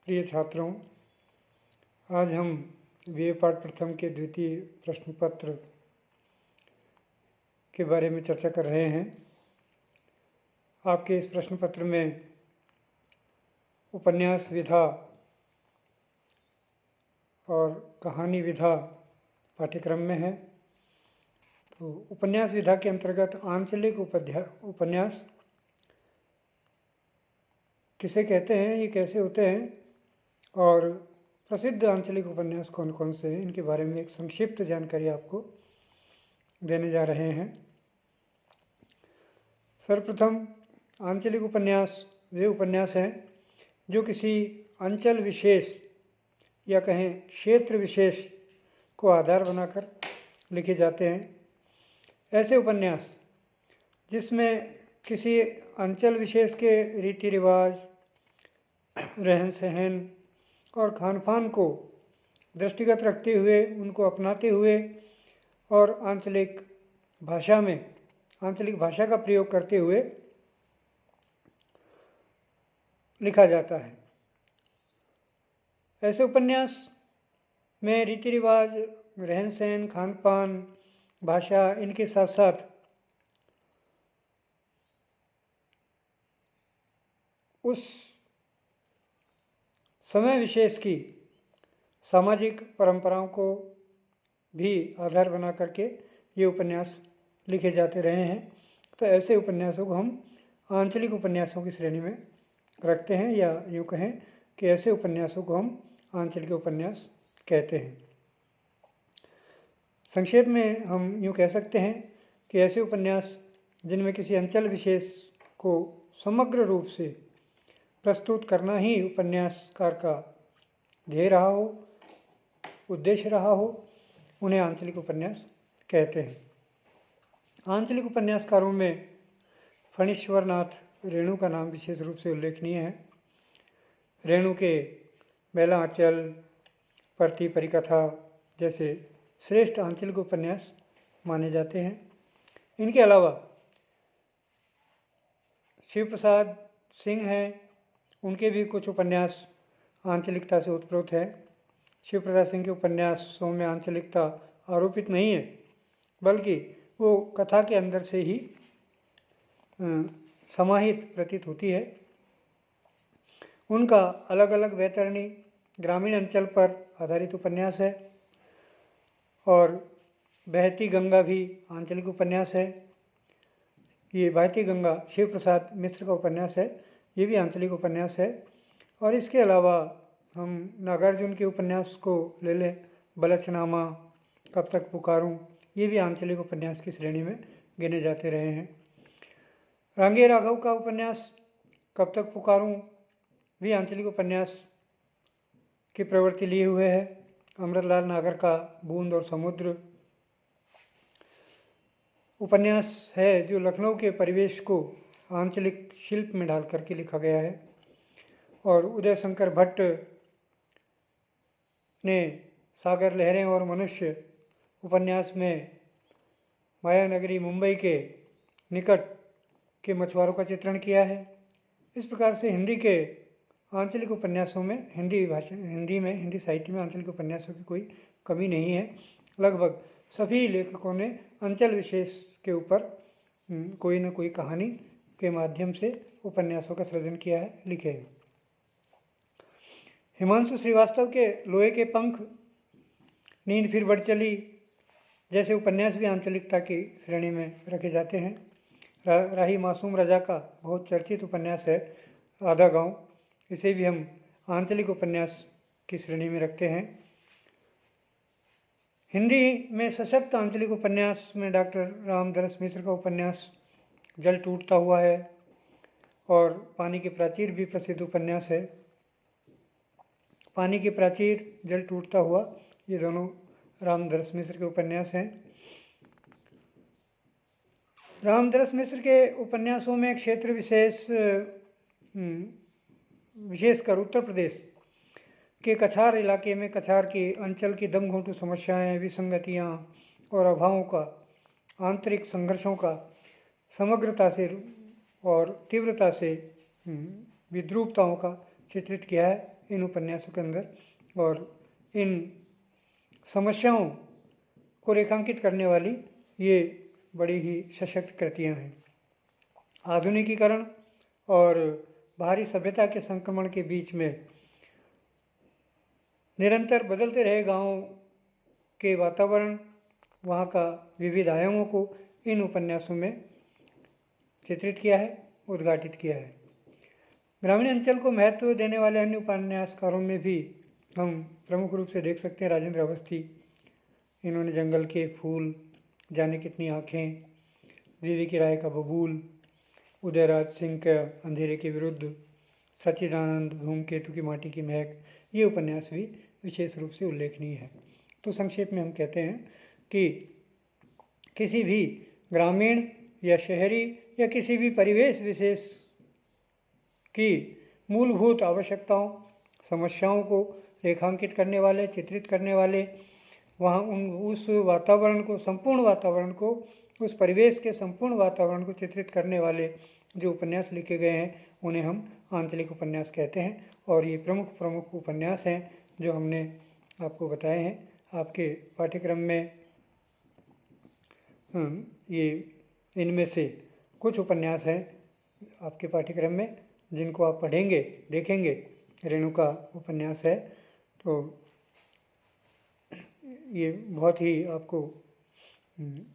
प्रिय छात्रों, आज हम बीए पाठ प्रथम के द्वितीय प्रश्न पत्र के बारे में चर्चा कर रहे हैं। आपके इस प्रश्न पत्र में उपन्यास विधा और कहानी विधा पाठ्यक्रम में है। तो उपन्यास विधा के अंतर्गत आंचलिक उपन्यास किसे कहते हैं, ये कैसे होते हैं और प्रसिद्ध आंचलिक उपन्यास कौन कौन से हैं, इनके बारे में एक संक्षिप्त जानकारी आपको देने जा रहे हैं। सर्वप्रथम आंचलिक उपन्यास वे उपन्यास हैं जो किसी अंचल विशेष या कहें क्षेत्र विशेष को आधार बनाकर लिखे जाते हैं। ऐसे उपन्यास जिसमें किसी अंचल विशेष के रीति रिवाज, रहन सहन और खान पान को दृष्टिगत रखते हुए, उनको अपनाते हुए और आंचलिक भाषा का प्रयोग करते हुए लिखा जाता है। ऐसे उपन्यास में रीति रिवाज, रहन सहन, खान पान, भाषा, इनके साथ साथ उस समय विशेष की सामाजिक परंपराओं को भी आधार बना करके ये उपन्यास लिखे जाते रहे हैं। तो ऐसे उपन्यासों को हम आंचलिक उपन्यासों की श्रेणी में रखते हैं, या यूँ कहें कि ऐसे उपन्यासों को हम आंचलिक उपन्यास कहते हैं। संक्षेप में हम यूँ कह सकते हैं कि ऐसे उपन्यास जिनमें किसी अंचल विशेष को समग्र रूप से प्रस्तुत करना ही उपन्यासकार का ध्येय रहा हो, उद्देश्य रहा हो, उन्हें आंचलिक उपन्यास कहते हैं। आंचलिक उपन्यासकारों में फणीश्वर नाथ रेणु का नाम विशेष रूप से उल्लेखनीय है। रेणु के बेला आंचल, परती परिकथा जैसे श्रेष्ठ आंचलिक उपन्यास माने जाते हैं। इनके अलावा शिव प्रसाद सिंह हैं, उनके भी कुछ उपन्यास आंचलिकता से उत्प्रोत है। शिव प्रसाद सिंह के उपन्यासों में आंचलिकता आरोपित नहीं है, बल्कि वो कथा के अंदर से ही समाहित प्रतीत होती है। उनका अलग अलग वैतरणी ग्रामीण अंचल पर आधारित उपन्यास है, और बहती गंगा भी आंचलिक उपन्यास है। ये बहती गंगा शिव प्रसाद मिश्र का उपन्यास है, ये भी आंचलिक उपन्यास है। और इसके अलावा हम नागार्जुन के उपन्यास को ले लें, बलचनामा, कब तक पुकारूं, ये भी आंचलिक उपन्यास की श्रेणी में गिने जाते रहे हैं। रांगे राघव का उपन्यास कब तक पुकारूं भी आंचलिक उपन्यास की प्रवृत्ति लिए हुए है। अमृतलाल नागर का बूंद और समुद्र उपन्यास है जो लखनऊ के परिवेश को आंचलिक शिल्प में ढाल करके लिखा गया है। और उदय शंकर भट्ट ने सागर लहरें और मनुष्य उपन्यास में माया नगरी मुंबई के निकट के मछुआरों का चित्रण किया है। इस प्रकार से हिंदी के आंचलिक उपन्यासों में, हिंदी साहित्य में आंचलिक उपन्यासों की कोई कमी नहीं है। लगभग सभी लेखकों ने अंचल विशेष के ऊपर कोई न कोई कहानी के माध्यम से उपन्यासों का सृजन किया है, लिखे हैं। हिमांशु श्रीवास्तव के लोहे के पंख, नींद फिर बढ़ चली जैसे उपन्यास भी आंचलिकता की श्रेणी में रखे जाते हैं। राही मासूम रजा का बहुत चर्चित उपन्यास है आधा गांव, इसे भी हम आंचलिक उपन्यास की श्रेणी में रखते हैं। हिंदी में सशक्त आंचलिक उपन्यास में डॉक्टर रामदरस मिश्र का उपन्यास जल टूटता हुआ है, और पानी की प्राचीर भी प्रसिद्ध उपन्यास है। पानी की प्राचीर, जल टूटता हुआ, ये दोनों रामदरस मिश्र के उपन्यास हैं। रामदरस मिश्र के उपन्यासों में क्षेत्र विशेषकर उत्तर प्रदेश के कछार इलाके में कछार की अंचल की दमघोंटू समस्याएं, विसंगतियां और अभावों का, आंतरिक संघर्षों का समग्रता से और तीव्रता से विद्रूपताओं का चित्रित किया है। इन उपन्यासों के अंदर, और इन समस्याओं को रेखांकित करने वाली ये बड़ी ही सशक्त कृतियाँ हैं। आधुनिकीकरण और बाहरी सभ्यता के संक्रमण के बीच में निरंतर बदलते रहे गाँव के वातावरण, वहाँ का विविध आयामों को इन उपन्यासों में चित्रित किया है, उद्घाटित किया है। ग्रामीण अंचल को महत्व देने वाले अन्य उपन्यासकारों में भी हम प्रमुख रूप से देख सकते हैं राजेंद्र अवस्थी। इन्होंने जंगल के फूल, जाने कितनी आँखें, वीवी राय का बबूल, उदयराज सिंह का अंधेरे के विरुद्ध, सच्चिदानंद धूमकेतु की माटी की महक, ये उपन्यास भी विशेष रूप से उल्लेखनीय है। तो संक्षेप में हम कहते हैं कि किसी भी ग्रामीण या शहरी या किसी भी परिवेश विशेष की मूलभूत आवश्यकताओं, समस्याओं को रेखांकित करने वाले, चित्रित करने वाले, वहाँ उस वातावरण को, संपूर्ण वातावरण को, उस परिवेश के संपूर्ण वातावरण को चित्रित करने वाले जो उपन्यास लिखे गए हैं उन्हें हम आंचलिक उपन्यास कहते हैं। और ये प्रमुख प्रमुख उपन्यास हैं जो हमने आपको बताए हैं। आपके पाठ्यक्रम में ये इनमें से कुछ उपन्यास हैं आपके पाठ्यक्रम में जिनको आप पढ़ेंगे, देखेंगे। रेणुका उपन्यास है, तो ये बहुत ही आपको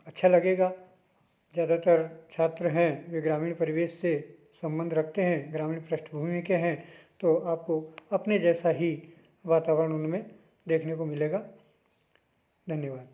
अच्छा लगेगा। ज़्यादातर छात्र हैं वे ग्रामीण परिवेश से संबंध रखते हैं, ग्रामीण पृष्ठभूमि के हैं, तो आपको अपने जैसा ही वातावरण उनमें देखने को मिलेगा। धन्यवाद।